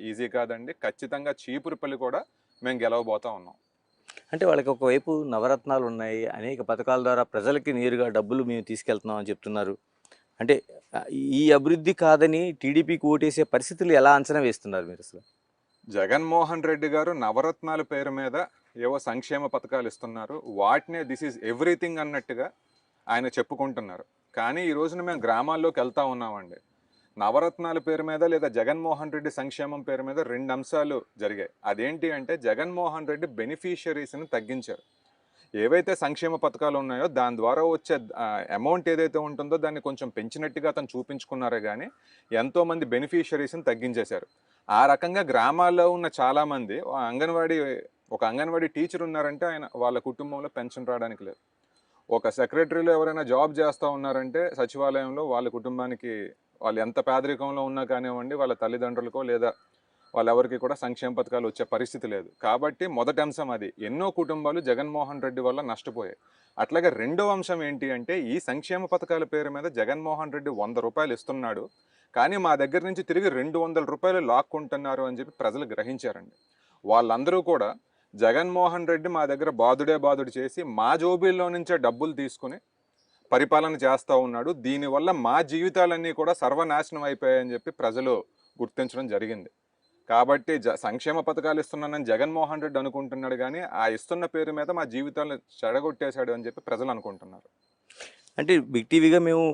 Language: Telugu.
ఈజీ కాదండి. ఖచ్చితంగా చీపురుపల్లి కూడా మేము గెలవబోతా ఉన్నాం. అంటే వాళ్ళకి ఒకవైపు నవరత్నాలు ఉన్నాయి, అనేక పథకాల ద్వారా ప్రజలకి నేరుగా డబ్బులు మేము తీసుకెళ్తున్నాం అని చెప్తున్నారు. అంటే ఈ అభివృద్ధి కాదని టీడీపీకి ఓటేసే పరిస్థితులు ఎలా అంచనా వేస్తున్నారు మీరు అసలు? జగన్మోహన్ రెడ్డి గారు నవరత్నాల పేరు మీద ఏవో సంక్షేమ పథకాలు ఇస్తున్నారు. వాటినే దిస్ ఈజ్ ఎవ్రీథింగ్ అన్నట్టుగా ఆయన చెప్పుకుంటున్నారు. కానీ ఈ రోజున మేము గ్రామాల్లోకి వెళ్తా ఉన్నామండి. నవరత్నాల పేరు మీద లేదా జగన్మోహన్ రెడ్డి సంక్షేమం పేరు మీద 2 అంశాలు జరిగాయి. అదేంటి అంటే జగన్మోహన్ రెడ్డి బెనిఫిషియరీస్ని తగ్గించారు. ఏవైతే సంక్షేమ పథకాలు ఉన్నాయో దాని ద్వారా వచ్చే అమౌంట్ ఏదైతే ఉంటుందో దాన్ని కొంచెం పెంచినట్టుగా అతను చూపించుకున్నారే కానీ ఎంతోమంది బెనిఫిషియరీస్ని తగ్గించేశారు. ఆ రకంగా గ్రామాల్లో ఉన్న చాలామంది ఒక అంగన్వాడీ టీచర్ ఉన్నారంటే ఆయన వాళ్ళ కుటుంబంలో పెన్షన్ రావడానికి లేదు. ఒక సెక్రటరీలో ఎవరైనా జాబ్ చేస్తూ ఉన్నారంటే సచివాలయంలో వాళ్ళ కుటుంబానికి వాళ్ళు ఎంత పేదరికంలో ఉన్నా కానివ్వండి వాళ్ళ తల్లిదండ్రులకో లేదా వాళ్ళెవరికి కూడా సంక్షేమ పథకాలు వచ్చే పరిస్థితి లేదు. కాబట్టి మొదటి అంశం అది. ఎన్నో కుటుంబాలు జగన్మోహన్ రెడ్డి వల్ల నష్టపోయాయి. అట్లాగే రెండో అంశం ఏంటి అంటే ఈ సంక్షేమ పథకాల పేరు మీద జగన్మోహన్ రెడ్డి ₹100 ఇస్తున్నాడు. కానీ మా దగ్గర నుంచి తిరిగి ₹200 లాక్కుంటున్నారు అని చెప్పి ప్రజలు గ్రహించారండి. వాళ్ళందరూ కూడా జగన్మోహన్ రెడ్డి మా దగ్గర బాదుడు చేసి మా జోబీల్లో నుంచే డబ్బులు తీసుకుని పరిపాలన చేస్తూ ఉన్నాడు. దీనివల్ల మా జీవితాలన్నీ కూడా సర్వనాశనం అయిపోయాయని చెప్పి ప్రజలు గుర్తించడం జరిగింది. కాబట్టి సంక్షేమ పథకాలు ఇస్తున్నానని జగన్మోహన్ రెడ్డి అనుకుంటున్నాడు కానీ ఆ ఇస్తున్న పేరు మీద మా జీవితాలను చెడగొట్టేశాడు అని చెప్పి ప్రజలు అనుకుంటున్నారు. అంటే బిగ్ టీవీగా మేము